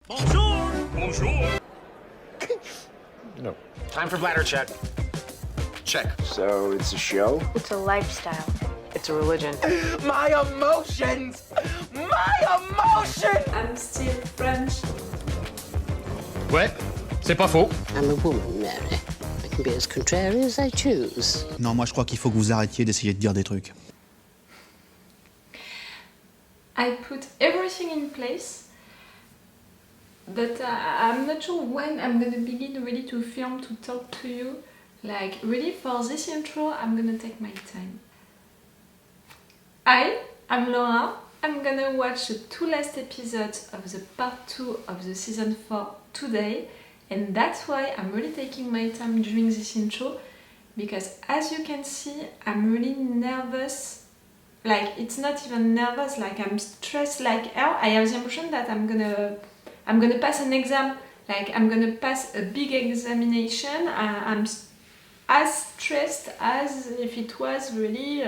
Bonjour! Bonjour! No. Time for bladder check. Check. So it's a show? It's a lifestyle. It's a religion. My emotions! My emotions! I'm still French. Ouais, c'est pas faux. I'm a woman, Mary. I can be as contrary as I choose. Non, moi je crois qu'il faut que vous arrêtiez d'essayer de dire des trucs. I put everything in place, but I'm not sure when I'm gonna begin really to film, to talk to you. Like, really, for this intro, I'm gonna take my time. I'm Laura. I'm gonna watch the 2 last episodes of the part 2 of the season 4 today, and that's why I'm really taking my time during this intro, because as you can see, I'm really nervous. Like, it's not even nervous, like I'm stressed like hell. I have the impression that I'm gonna pass an exam, like I'm gonna pass a big examination. I'm as stressed as if it was really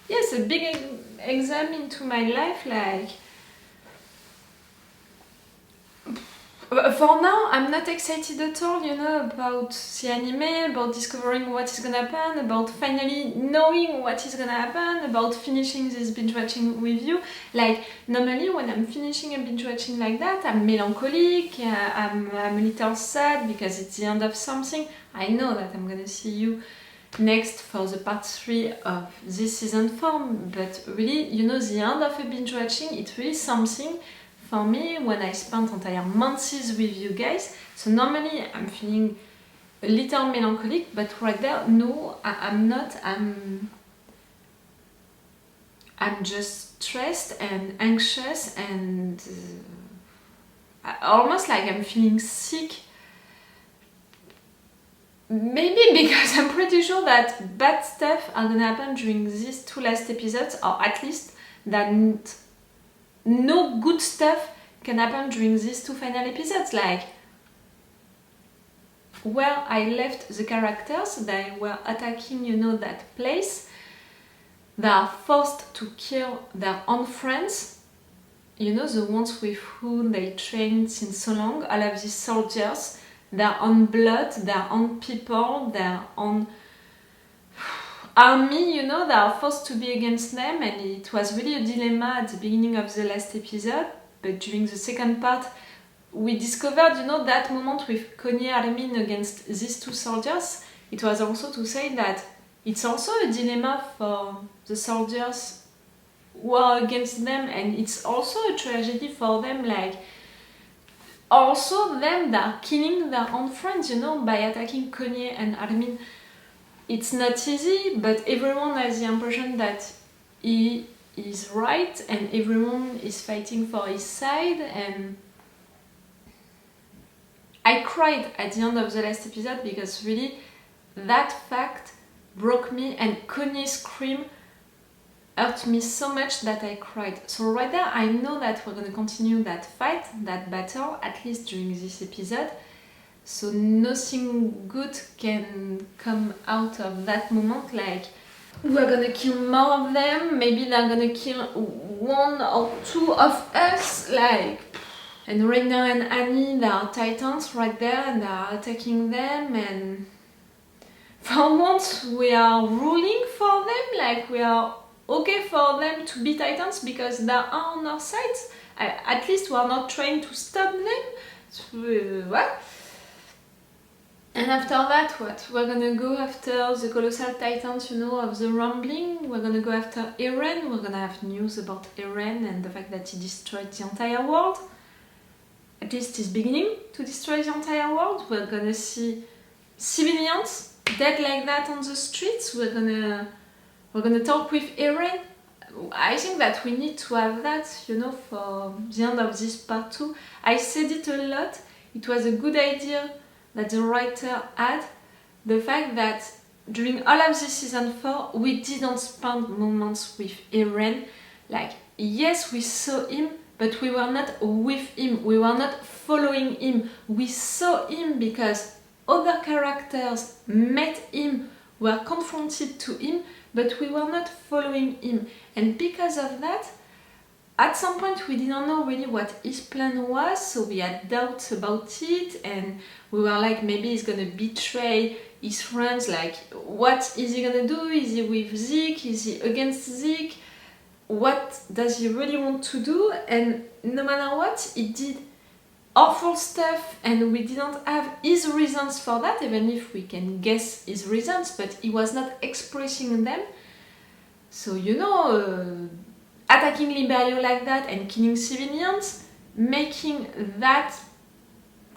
yes, a big exam into my life. Like, for now, I'm not excited at all, you know, about the anime, about discovering what is gonna happen, about finally knowing what is gonna happen, about finishing this binge watching with you. Like, normally when I'm finishing a binge watching like that, I'm melancholic, I'm a little sad because it's the end of something. I know that I'm gonna see you next for the part 3 of this season 4, but really, you know, the end of a binge watching, it's really something for me when I spent entire months with you guys. So normally I'm feeling a little melancholic, but right there, no, I'm not. I'm just stressed and anxious and almost like I'm feeling sick. Maybe because I'm pretty sure that bad stuff are gonna happen during these 2 last episodes, or at least that no good stuff can happen during these 2 final episodes. Like, where I left the characters, they were attacking, you know, that place. They are forced to kill their own friends, you know, the ones with whom they trained since so long, all of these soldiers, their own blood, their own people, their own army, you know, they are forced to be against them, and it was really a dilemma at the beginning of the last episode. But during the second part, we discovered, you know, that moment with Connie Armin against these 2 soldiers. It was also to say that it's also a dilemma for the soldiers who are against them, and it's also a tragedy for them, like, also them that are killing their own friends, you know, by attacking Connie and Armin. It's not easy, but everyone has the impression that he is right and everyone is fighting for his side. And I cried at the end of the last episode because really that fact broke me, and Connie's scream hurt me so much that I cried. So right there, I know that we're gonna continue that fight, that battle, at least during this episode. So nothing good can come out of that moment. Like, we're gonna kill more of them, maybe they're gonna kill 1 or 2 of us, like. And Rainer and Annie, they are titans right there, and they are attacking them, and for once we are ruling for them, like we are okay for them to be titans because they are on our side. At least we are not trying to stop them. What? And after that, what? We're gonna go after the colossal titans, you know, of the rumbling. We're gonna go after Eren. We're gonna have news about Eren and the fact that he destroyed the entire world. At least he's beginning to destroy the entire world. We're gonna see civilians dead like that on the streets. We're gonna talk with Eren. I think that we need to have that, you know, for the end of this part 2. I said it a lot. It was a good idea that the writer had, the fact that during all of this season 4, we didn't spend moments with Eren. Like, yes, we saw him, but we were not with him, we were not following him. We saw him because other characters met him, were confronted to him, but we were not following him. And because of that, at some point we didn't know really what his plan was, so we had doubts about it, and we were like, maybe he's gonna betray his friends, like what is he gonna do? Is he with Zeke? Is he against Zeke? What does he really want to do? And no matter what, he did awful stuff, and we didn't have his reasons for that, even if we can guess his reasons, but he was not expressing them. So, you know, attacking Liberio like that and killing civilians, making that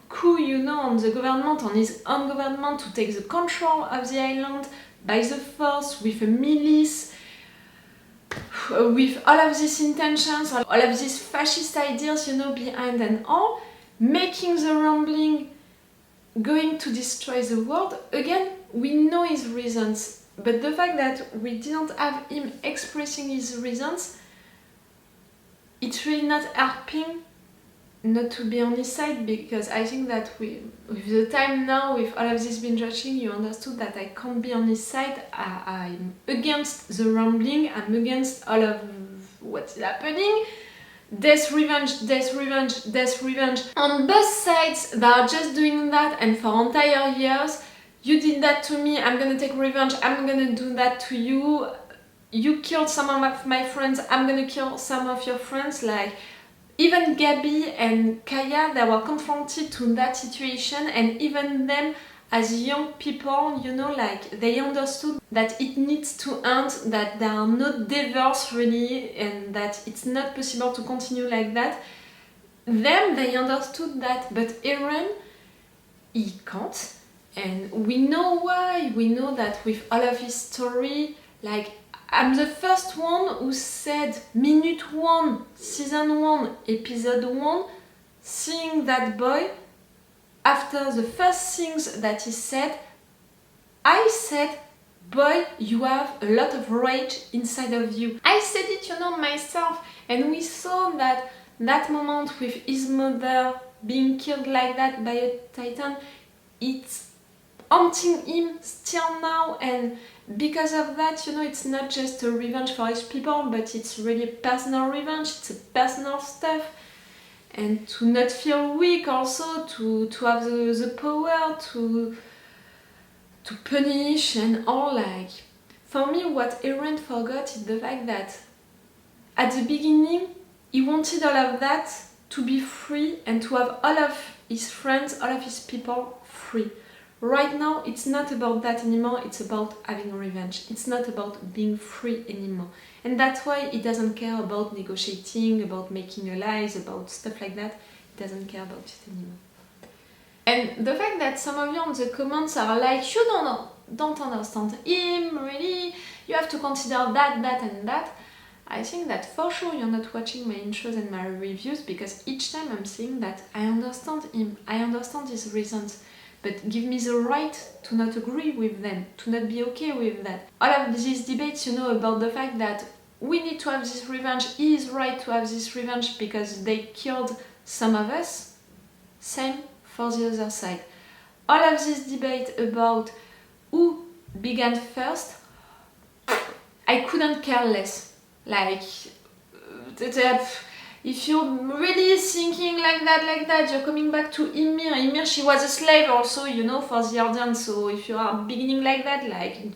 coup, you know, on the government, on his own government, to take the control of the island by the force, with a milice, with all of these intentions, all of these fascist ideas, you know, behind and all, making the rumbling, going to destroy the world. Again, we know his reasons, but the fact that we didn't have him expressing his reasons, it's really not helping not to be on his side, because I think that with the time now, with all of this binge watching, you understood that I can't be on his side. I'm against the rumbling, I'm against all of what's happening. Death, revenge, death, revenge, death, revenge. On both sides, they are just doing that, and for entire years, you did that to me, I'm gonna take revenge, I'm gonna do that to you. You killed some of my friends, I'm gonna kill some of your friends. Like, even Gabby and Kaya, they were confronted to that situation, and even them, as young people, you know, like, they understood that it needs to end, that there are no divorce really, and that it's not possible to continue like that. Them, they understood that, but Eren, he can't, and we know why. We know that with all of his story, like, I'm the first one who said minute 1, season 1, episode 1, seeing that boy, after the first things that he said, I said, boy, you have a lot of rage inside of you. I said it, you know, myself, and we saw that moment with his mother being killed like that by a titan, it's haunting him still now, and because of that, you know, it's not just a revenge for his people, but it's really personal revenge, it's a personal stuff. And to not feel weak also, to have the power to punish and all. Like, for me, what Eren forgot is the fact that at the beginning he wanted all of that to be free and to have all of his friends, all of his people free. Right now, it's not about that anymore, it's about having revenge. It's not about being free anymore. And that's why he doesn't care about negotiating, about making allies, about stuff like that. He doesn't care about it anymore. And the fact that some of you on the comments are like, you don't understand him, really, you have to consider that, that and that. I think that for sure you're not watching my intros and my reviews, because each time I'm saying that I understand him, I understand his reasons. But give me the right to not agree with them, to not be okay with that. All of these debates, you know, about the fact that we need to have this revenge, he is right to have this revenge because they killed some of us, same for the other side. All of this debate about who began first, I couldn't care less. Like, if you're really thinking like that, you're coming back to Ymir. Ymir, she was a slave also, you know, for the audience, so if you are beginning like that, like...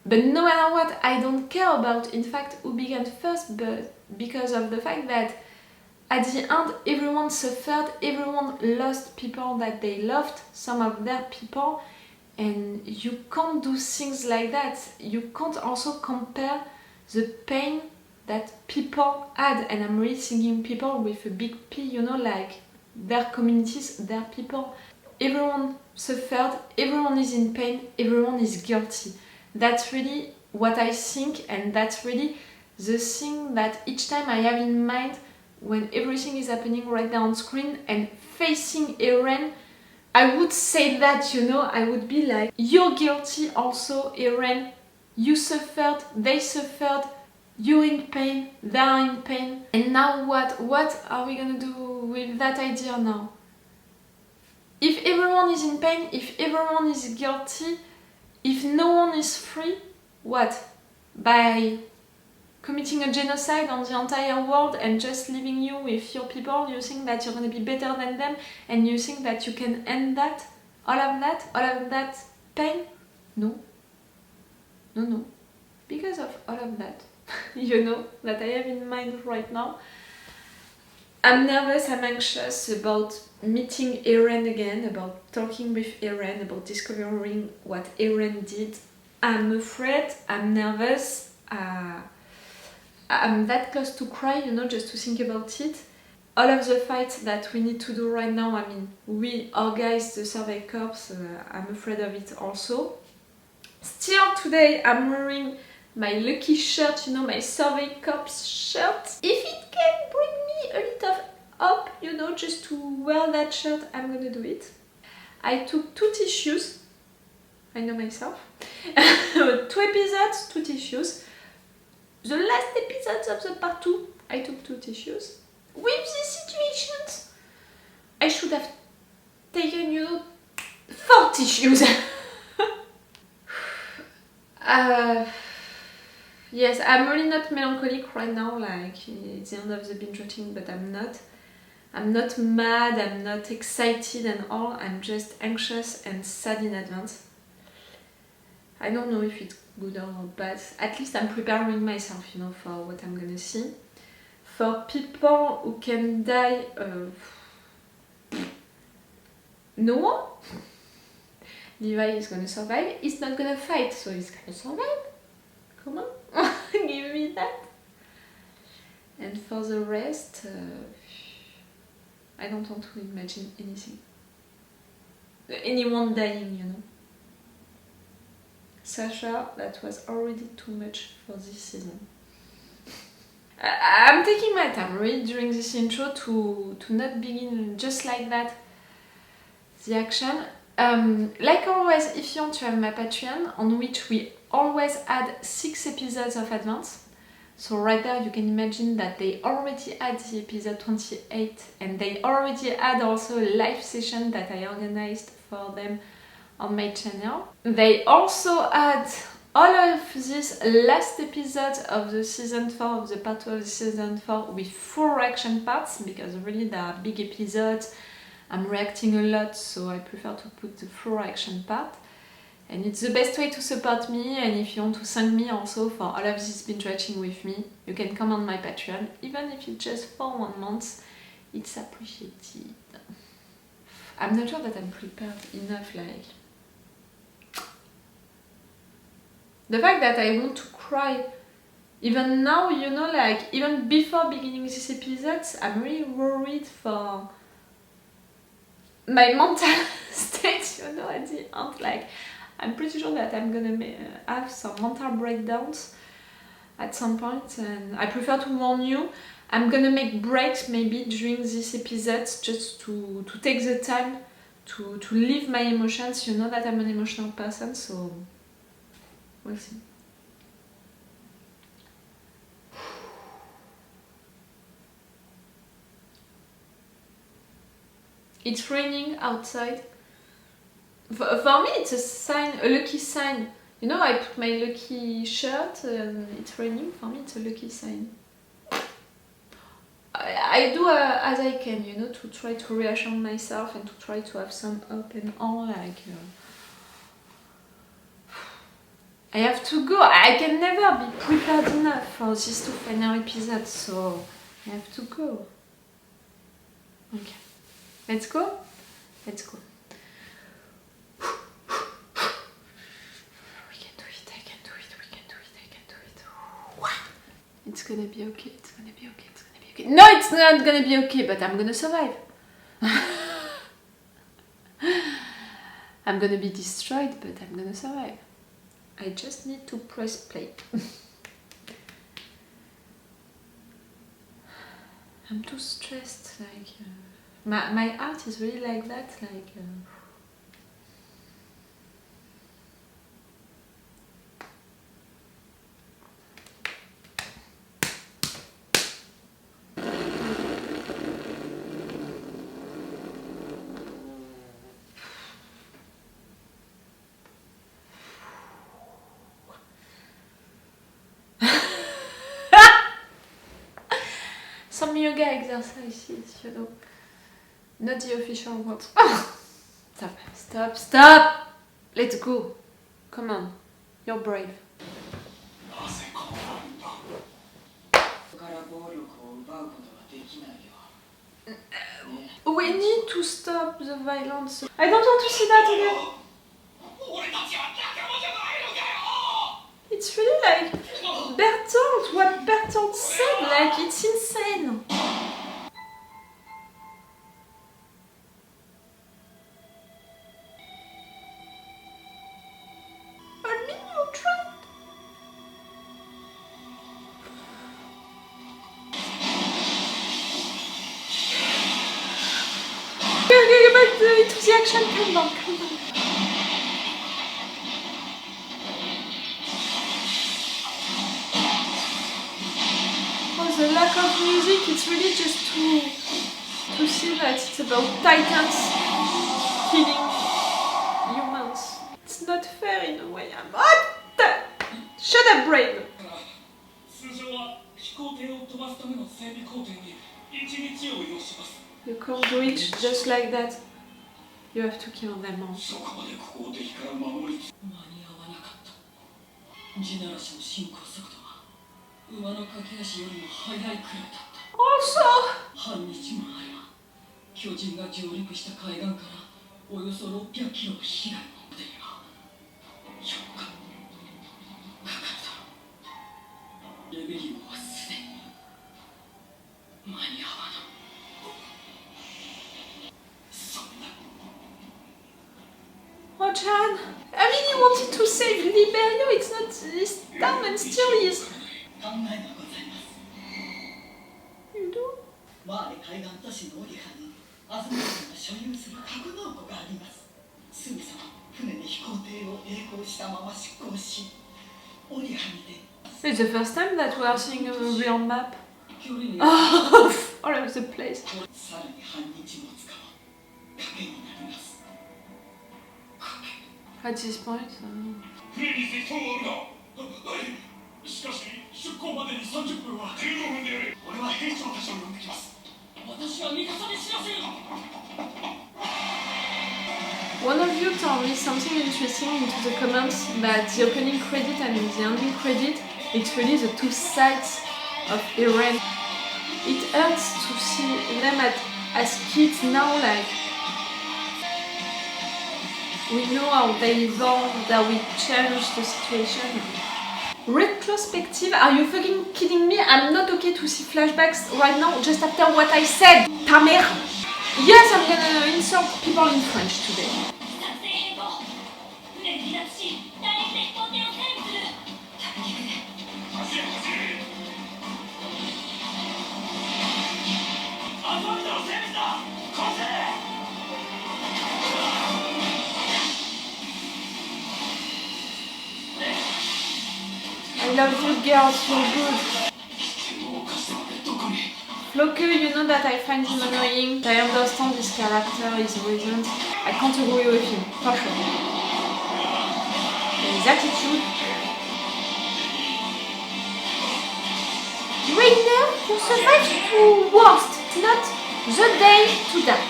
But no matter what, I don't care about, in fact, who began first, but because of the fact that at the end, everyone suffered, everyone lost people that they loved, some of their people, and you can't do things like that. You can't also compare the pain that people had, and I'm really thinking people with a big P, you know, like their communities, their people. Everyone suffered, everyone is in pain, everyone is guilty. That's really what I think, and that's really the thing that each time I have in mind when everything is happening right there on screen, and facing Eren, I would say that, you know, I would be like, you're guilty also, Eren, you suffered, they suffered, you're in pain, they're in pain, and now what? What are we gonna do with that idea now? If everyone is in pain, if everyone is guilty, if no one is free, what? By committing a genocide on the entire world and just leaving you with your people, you think that you're going to be better than them, and you think that you can end that? All of that pain? No. No. Because of all of that, you know, that I have in mind right now, I'm nervous, I'm anxious about meeting Eren again, about talking with Eren, about discovering what Eren did. I'm afraid, I'm nervous, I'm that close to cry, you know, just to think about it. All of the fights that we need to do right now, I mean, we, our guys, the Survey Corps, I'm afraid of it also. Still today, I'm wearing my lucky shirt, you know, my Survey Corps shirt. If it can bring me a little up, you know, just to wear that shirt, I'm gonna do it. I took 2 tissues. I know myself. 2 episodes, 2 tissues. The last episodes of the part 2, I took 2 tissues. With these situations, I should have taken, you know, 4 tissues. Yes, I'm really not melancholic right now, like it's the end of the binge watching, but I'm not. I'm not mad, I'm not excited and all, I'm just anxious and sad in advance. I don't know if it's good or bad, at least I'm preparing myself, you know, for what I'm gonna see. For people who can die, no one. Levi is gonna survive, he's not gonna fight, so he's gonna survive. Come on, give me that. And for the rest, I don't want to imagine anything. Anyone dying, you know. Sasha, that was already too much for this season. I'm taking my time really during this intro to not begin just like that the action. Like always, if you want to have my Patreon, on which we always add 6 episodes of advance. So right there you can imagine that they already had the episode 28 and they already had also a live session that I organized for them on my channel. They also had all of these last episodes of the season 4, of the part 2 of the season 4 with 4 action parts, because really they are big episodes. I'm reacting a lot, so I prefer to put the 4 action part. And it's the best way to support me, and if you want to thank me also for all of this binge watching with me, you can come on my Patreon, even if it's just for 1 month, it's appreciated. I'm not sure that I'm prepared enough, like... The fact that I want to cry, even now, you know, like, even before beginning this episode, I'm really worried for my mental state, you know, at the end, like... I'm pretty sure that I'm gonna have some mental breakdowns at some point, and I prefer to warn you. I'm gonna make breaks maybe during these episodes just to take the time to leave my emotions. You know that I'm an emotional person, so we'll see. It's raining outside. For me, it's a sign, a lucky sign. You know, I put my lucky shirt and it's raining. For me, it's a lucky sign. I do as I can, you know, to try to reassure myself and to try to have some hope and all, like... I have to go. I can never be prepared enough for these 2 final episodes, so I have to go. Okay. Let's go? Let's go. It's gonna be okay, it's gonna be okay, it's gonna be okay. No, it's not gonna be okay, but I'm gonna survive. I'm gonna be destroyed, but I'm gonna survive. I just need to press play. I'm too stressed, like... my heart is really like that, like... Some yoga exercises, you know. Not the official ones. Stop! Let's go. Come on. You're brave. We need to stop the violence. I don't want to see that again. It's really like Bertolt, what Bertolt said, like it's insane. Admit you tried. Okay, get back to the action. Calm down. The lack of music, it's really just to see that it's about titans killing humans. It's not fair in a way. What? Shut up, brain! You can't do it just like that. You have to kill them all. Also, oh, Chan. I mean, he wanted to save Liberio. It's not his town and still is. You do? It's the first time that we are seeing a real map. Oh, all over the place. At this point, one of you told me something interesting into the comments that the opening credit and the ending credit, it's really the two sides of Iran. It hurts to see them as kids now, like we know how they evolved, that we changed the situation. Retrospective, are you fucking kidding me? I'm not okay to see flashbacks right now just after what I said. Ta mère! Yes, I'm gonna insult people in French today. I love you girls, you're good. Floku, you know that I find him annoying. I understand this character, his reasons. I can't agree with him, for sure. His attitude. Right now, you survived to worst. It's not the day to die.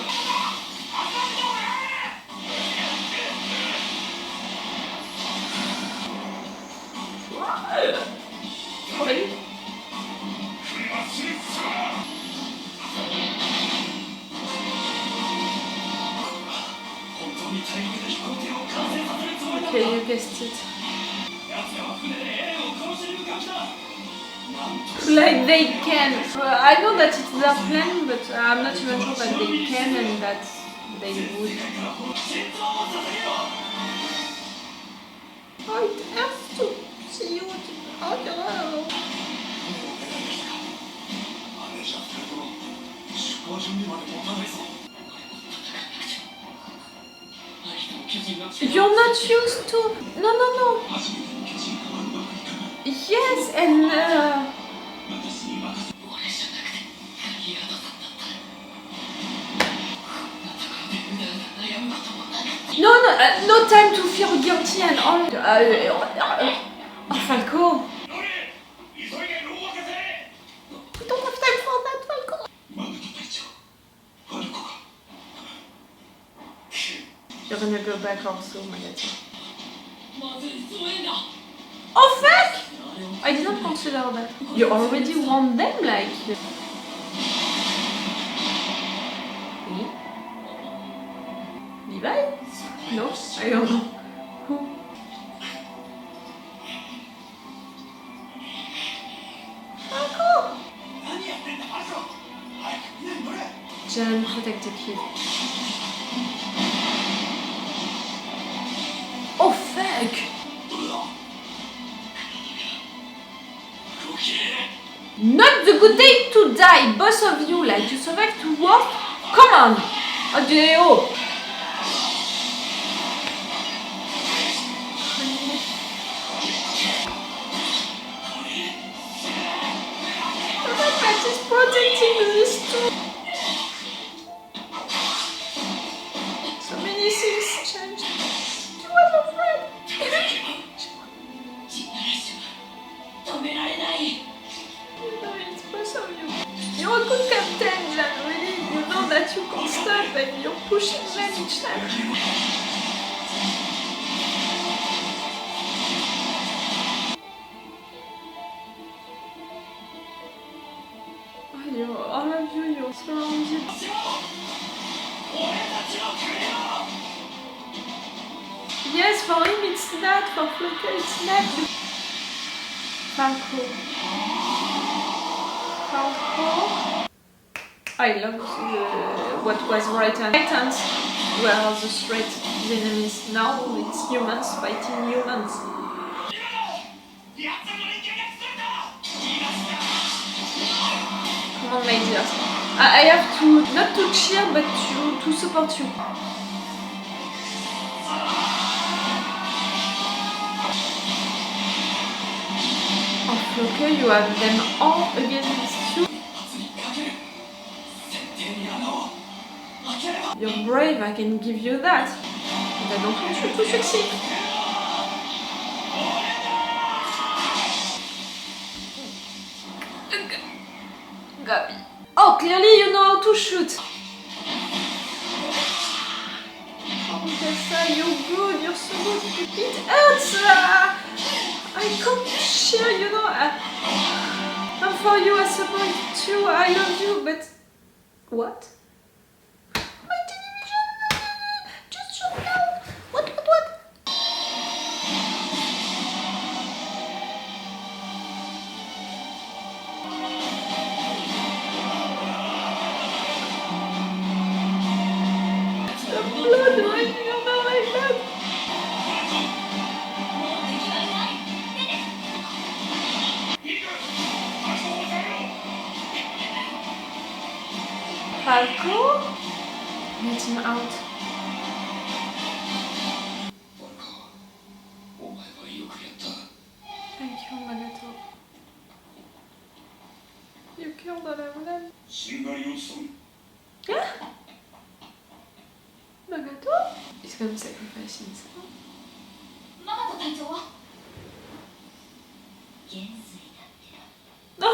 Really? Okay, you guessed it. Like they can. I know that it's their plan, but I'm not even sure that they can and that they would. Oh, it has to see you. Oh no. You're not used to. No. Yes, and no time to feel guilty and all. Oh, Falco. We don't have time for that, Falco. You're gonna go back also, Magath. Oh fuck! I didn't consider that. You already want them, like... Levi? No, I don't know. Who? John, protect the kid. Oh fuck! Not the good day to die, both of you, like you survived to walk? Come on! Oh, Magath is protecting these two. So many things changed. She was afraid. You know it's both of you. You're a good captain, Jan, really. You know that you can stop and you're pushing them each time. All of you, you're surrounded. Yes, for him it's that, for Flocker it's that. Falco. I love what was right and Titans were the straight enemies. Now it's humans fighting humans. Come on, my dears. I have to, not to cheer, but to support you. Oh, Flocker, you have them all against you. You're brave, I can give you that. But I don't want you to succeed. Gabi. Oh, clearly you know how to shoot. Oh, Mikasa, you're good, you're so good. It hurts. I can't cheer, you know. And for you, I support too. I love you, but what? My television! Just shoot now! What? The blood raining on my head! Falco? Let him out. Thank you, Magath. You killed everyone. Huh? Magath? He's gonna sacrifice himself. マガト隊長は元帥だってよ No!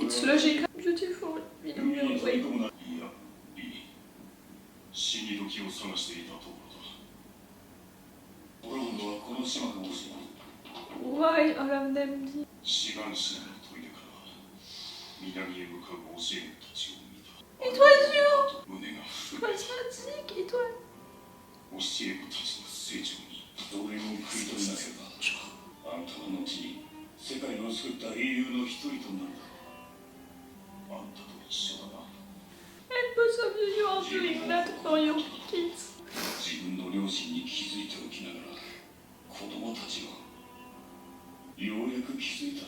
It's logic, beautiful, in a weird way. Why all of them did? It was you! It was not Zeke, it was... And both of you are doing that for your kids. 自分の両親に気づいておきながら子供たちはようやく気づいた。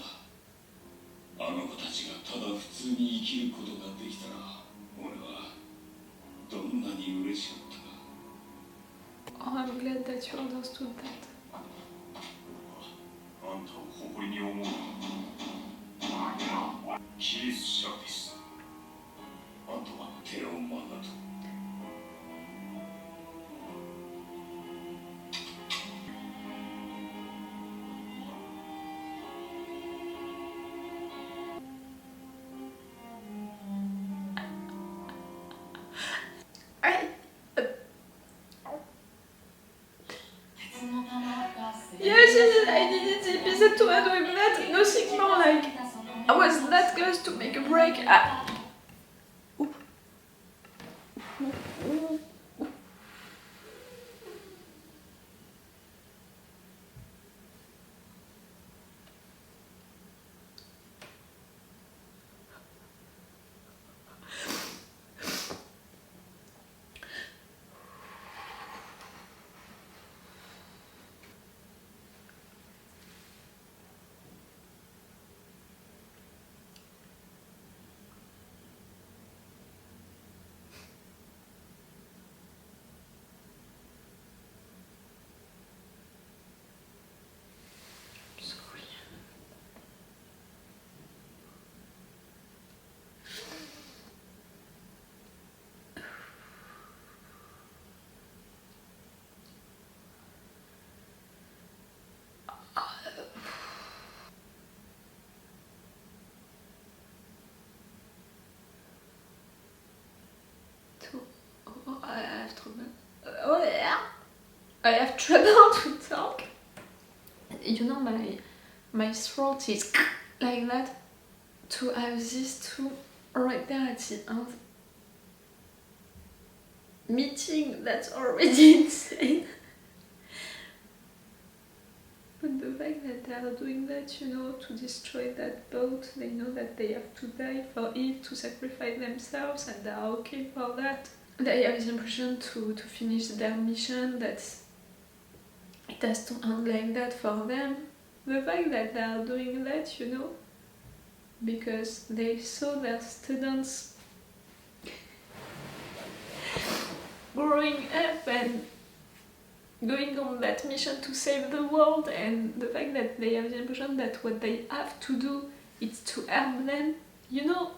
あの子たちがただ普通に生きることができた Oh, I'm glad that you understood that. あんたを誇りに思うキリス・シャディス。あとはテオ・マガト。Yes, I needed the episode to end with that. Nothing more like I was that close to make a break. I have trouble. Oh yeah, I have trouble to talk. You know, my throat is like that. To have these two right there at the end. Meeting, that's already insane. But the fact that they are doing that, you know, to destroy that boat, they know that they have to die for it, to sacrifice themselves, and they are okay for that. They have the impression to finish their mission, that it has to end like that for them. The fact that they are doing that, you know, because they saw their students growing up and going on that mission to save the world, and the fact that they have the impression that what they have to do is to help them, you know,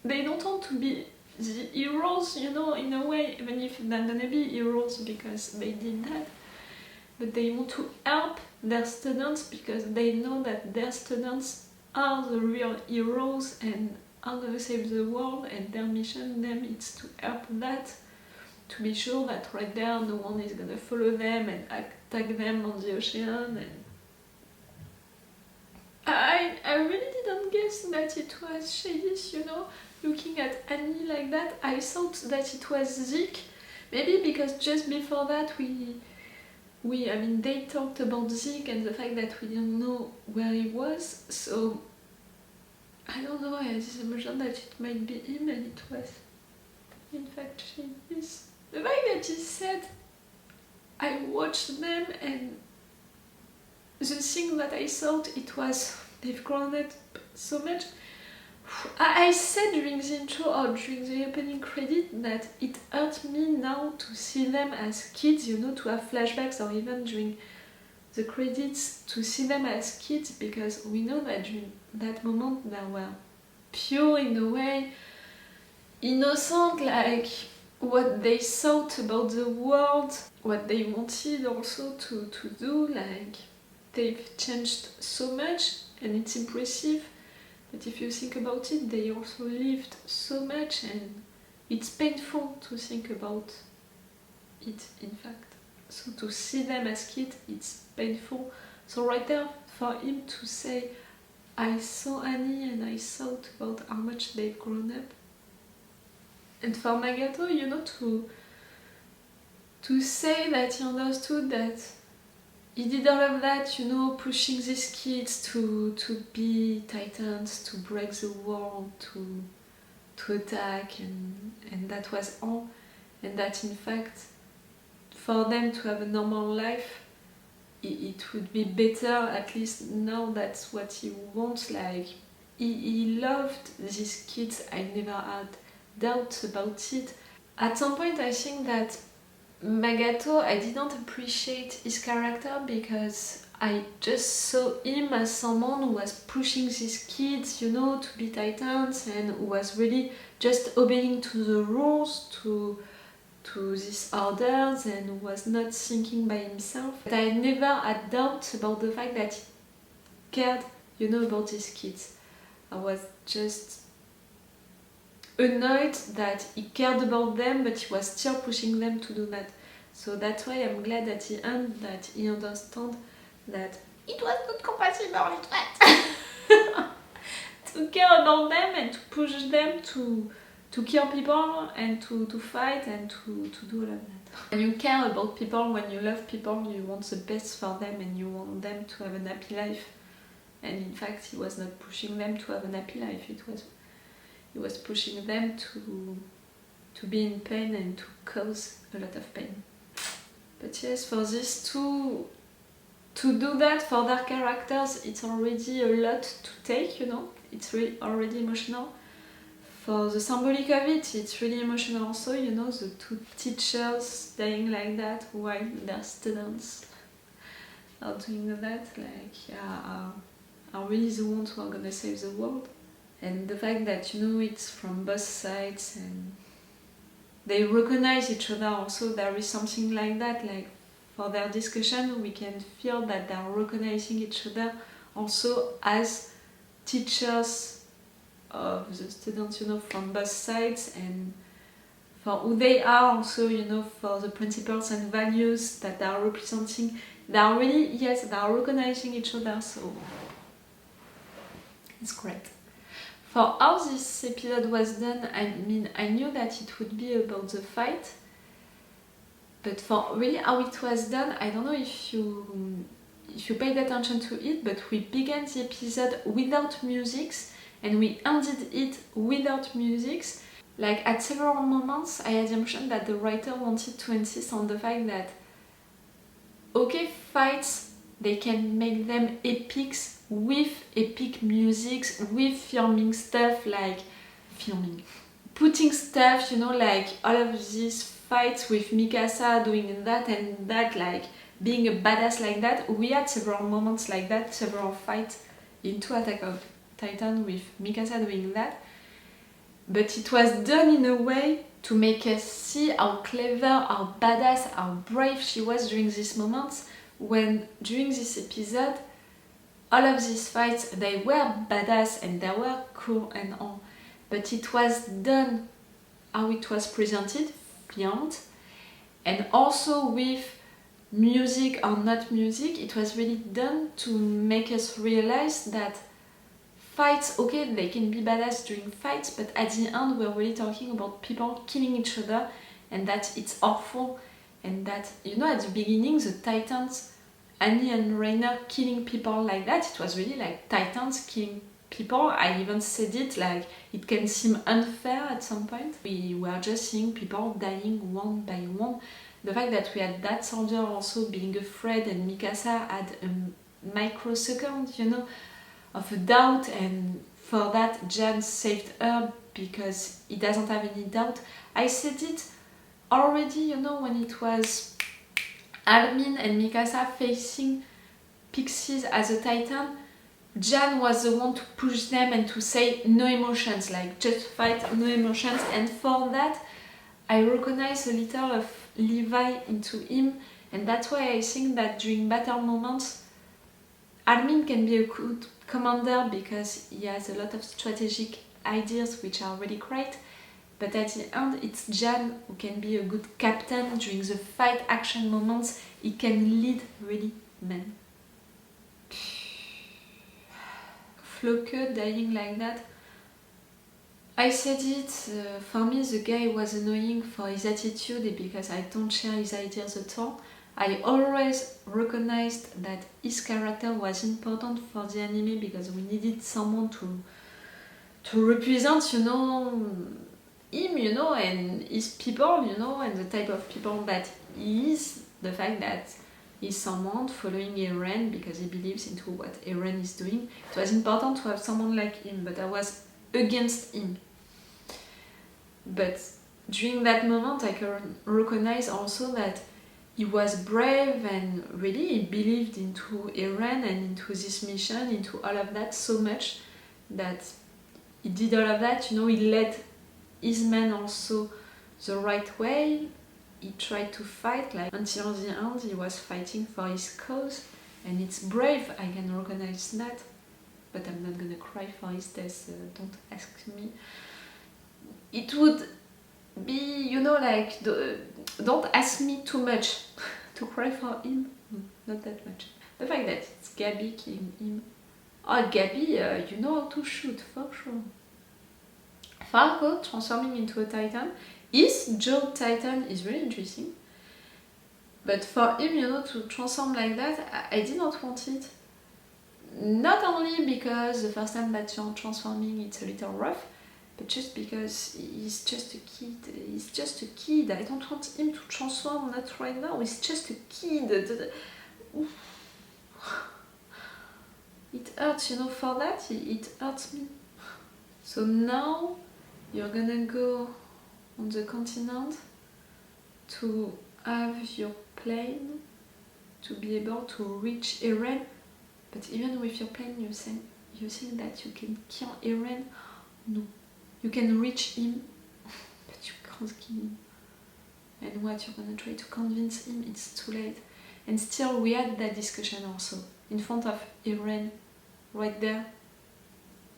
they don't want to be the heroes, you know, in a way, even if they're gonna be heroes because they did that, but they want to help their students because they know that their students are the real heroes and are gonna save the world, and their mission them is to help that, to be sure that right there no one is gonna follow them and attack them on the ocean. And I really didn't guess that it was Shadis, you know. Looking at Annie like that, I thought that it was Zeke. Maybe because just before that I mean, they talked about Zeke and the fact that we didn't know where he was, so I don't know, I had this impression that it might be him, and it was in fact Shadis. The fact that he said, I watched them, and the thing that I thought it was, they've grown up so much. I said during the intro or during the opening credit that it hurt me now to see them as kids, you know, to have flashbacks, or even during the credits to see them as kids, because we know that during that moment they were pure in a way, innocent, like what they thought about the world, what they wanted also to do, like they've changed so much and it's impressive. But if you think about it, they also lived so much, and it's painful to think about it, in fact. So to see them as kids, it's painful. So right there, for him to say, I saw Annie and I thought about how much they've grown up. And for Magath, you know, to say that he understood that he did all of that, you know, pushing these kids to be titans, to break the world, to attack, and that was all. And that in fact, for them to have a normal life, it would be better, at least now that's what he wants. Like, he loved these kids, I never had doubts about it. At some point I think that Magath, I didn't appreciate his character because I just saw him as someone who was pushing these kids, you know, to be titans and who was really just obeying to the rules, to these orders, and who was not thinking by himself. But I never had doubts about the fact that he cared, you know, about his kids. I was just annoyed that he cared about them, but he was still pushing them to do that. So that's why I'm glad at the end that he understood that it was not compatible with that. To care about them and to push them to kill people and to fight and to do all of that. When you care about people, when you love people, you want the best for them and you want them to have a happy life. And in fact, he was not pushing them to have a happy life. He was pushing them to be in pain and to cause a lot of pain. But yes, for these two, to do that for their characters, it's already a lot to take, you know. It's really already emotional. For the symbolic of it, it's really emotional also, you know, the two teachers dying like that while their students are doing that, like, yeah, are really the ones who are gonna save the world. And the fact that, you know, it's from both sides and they recognize each other also, there is something like that, like for their discussion we can feel that they are recognizing each other also as teachers of the students, you know, from both sides, and for who they are also, you know, for the principles and values that they are representing. They are really, yes, they are recognizing each other, so it's great. For how this episode was done, I mean, I knew that it would be about the fight, but for really how it was done, I don't know if you paid attention to it, but we began the episode without musics and we ended it without musics. Like at several moments, I had the impression that the writer wanted to insist on the fact that, okay, fights, they can make them epics with epic musics, with filming stuff, like putting stuff, you know, like all of these fights with Mikasa doing that and that, like being a badass like that. We had several moments like that, several fights into Attack of Titan with Mikasa doing that, but it was done in a way to make us see how clever, how badass, how brave she was during these moments, when during this episode all of these fights, they were badass and they were cool and all, but it was done how it was presented, filmed, and also with music or not music. It was really done to make us realize that fights, okay, they can be badass during fights, but at the end we're really talking about people killing each other, and that it's awful, and that, you know, at the beginning the Titans, Annie and Rainer killing people like that, it was really like Titans killing people. I even said it, like, it can seem unfair at some point. We were just seeing people dying one by one. The fact that we had that soldier also being afraid, and Mikasa had a microsecond, you know, of a doubt, and for that Jan saved her because he doesn't have any doubt. I said it already, you know, when it was Armin and Mikasa facing Pixies as a Titan. Jan was the one to push them and to say no emotions, like just fight, no emotions, and for that I recognize a little of Levi into him, and that's why I think that during battle moments Armin can be a good commander because he has a lot of strategic ideas which are really great, but at the end it's Jan who can be a good captain during the fight action moments. He can lead really men. Floke dying like that, I said it, for me the guy was annoying for his attitude because I don't share his ideas at all. I always recognized that his character was important for the anime because we needed someone to represent, you know, him, you know, and his people, you know, and the type of people that he is. The fact that he's someone following Eren because he believes into what Eren is doing. It was important to have someone like him, but I was against him. But during that moment I can recognize also that he was brave and really he believed into Eren and into this mission, into all of that so much that he did all of that, you know, he led his men also the right way. He tried to fight, like until the end he was fighting for his cause, and it's brave, I can recognize that, but I'm not gonna cry for his death, don't ask me. It would be, you know, like, don't ask me too much to cry for him, not that much. The fact that it's Gabi killing him, oh Gabi, you know how to shoot, for sure. Falco transforming into a titan, his jaw titan is really interesting, but for him, you know, to transform like that, I did not want it. Not only because the first time that you're transforming it's a little rough, but just because he's just a kid. He's just a kid. I don't want him to transform, not right now. He's just a kid. It hurts, you know, for that, it hurts me. So now you're gonna go on the continent to have your plane to be able to reach Eren. But even with your plane, you think that you can kill Eren? No. You can reach him, but you can't kill him. And what, you're gonna try to convince him? It's too late. And still, we had that discussion also, in front of Eren, right there.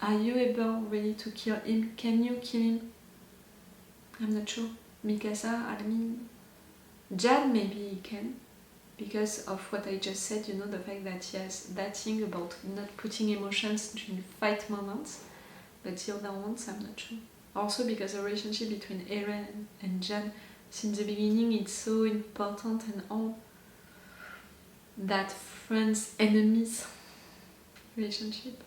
Are you able really to kill him? Can you kill him? I'm not sure. Mikasa, I mean, Jan maybe he can, because of what I just said, you know, the fact that he has that thing about not putting emotions during fight moments. But the other ones, I'm not sure. Also because the relationship between Eren and Jan since the beginning, it's so important, and all that friends, enemies relationship.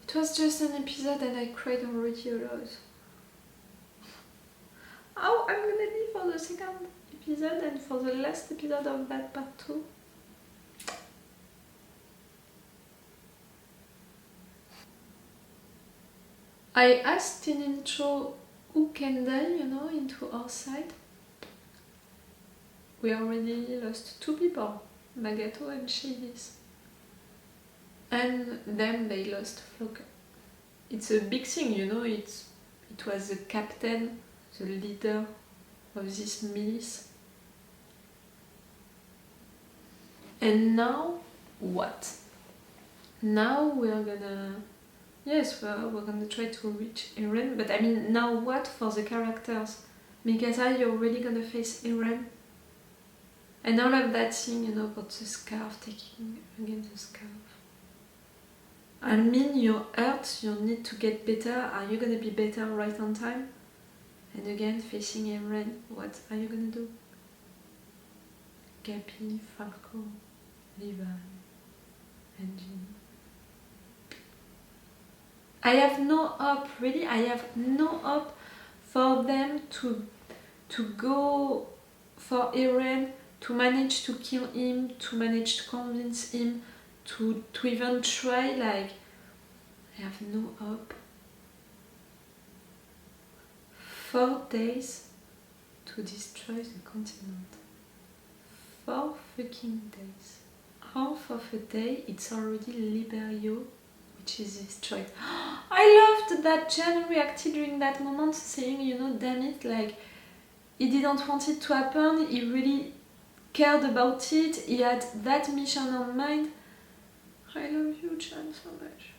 It was just an episode and I cried already a lot. How I'm gonna be for the second episode and for the last episode of that part 2. I asked in intro who can die, you know, into our side. We already lost 2 people, Magath and Shadis. And then they lost Floka. It's a big thing, you know, it was the captain, the leader of this milice. And now, what? Now we're gonna... Yes, we're gonna try to reach Eren, but I mean, now what for the characters? Mikasa, you're really gonna face Eren? And all of that thing, you know, about the scarf, taking again the scarf. I mean, you're hurt, you need to get better. Are you gonna be better right on time? And again, facing Eren, what are you gonna do? Gabi, Falco, Levi, and Jin. I have no hope, really, I have no hope for them to go for Eren, to manage to kill him, to manage to convince him, to even try, like, I have no hope. 4 days to destroy the continent. 4 fucking days. Half of a day, it's already Liberio, which is destroyed. I loved that Jan reacted during that moment, saying, you know, damn it, like, he didn't want it to happen, he really cared about it, he had that mission on mind. I love you, Jan, so much.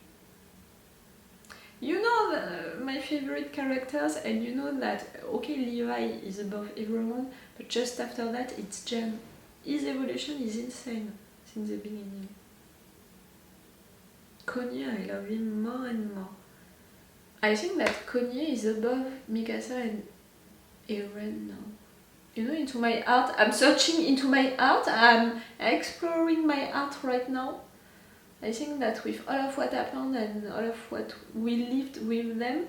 You know my favorite characters, and you know that, okay, Levi is above everyone, but just after that, it's Jan. His evolution is insane since the beginning. Konye, I love him more and more. I think that Konye is above Mikasa and Eren now. You know, into my heart, I'm searching into my heart, I'm exploring my heart right now. I think that with all of what happened and all of what we lived with them,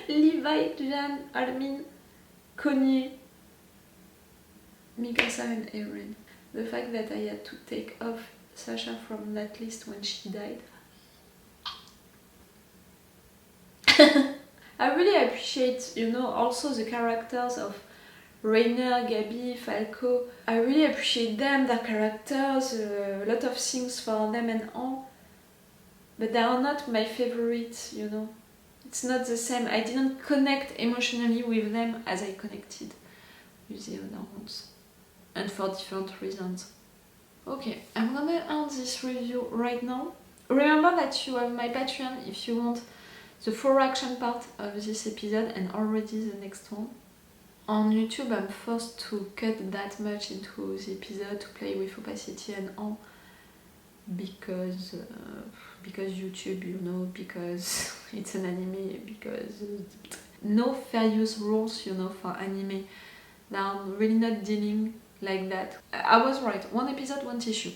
Levi, Jan, Armin, Konye, Mikasa and Eren. The fact that I had to take off Sasha from that list when she died. I really appreciate, you know, also the characters of Rainer, Gabi, Falco. I really appreciate them, their characters, a lot of things for them and all. But they are not my favorites, you know. It's not the same. I didn't connect emotionally with them as I connected with the other ones. And for different reasons. Okay, I'm gonna end this review right now. Remember that you have my Patreon if you want the full reaction part of this episode and already the next one. On YouTube I'm forced to cut that much into the episode to play with opacity and all because YouTube, you know, because it's an anime, because no fair use rules, you know, for anime. Now I'm really not dealing like that. I was right, one episode, one tissue.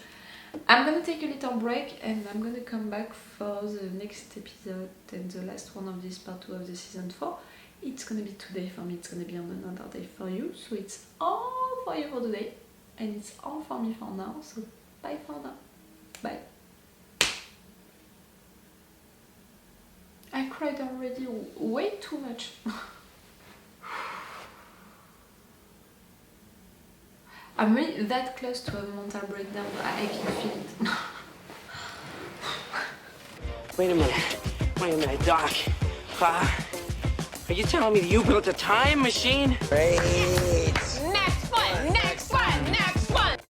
I'm gonna take a little break and I'm gonna come back for the next episode and the last one of this part 2 of the season 4. It's gonna be today for me, it's gonna be on another day for you, so it's all for you for today and it's all for me for now, so bye for now. Bye. I cried already way too much. I'm really that close to a mental breakdown, I can feel it. Wait a minute, Doc. Are you telling me that you built a time machine? Hey.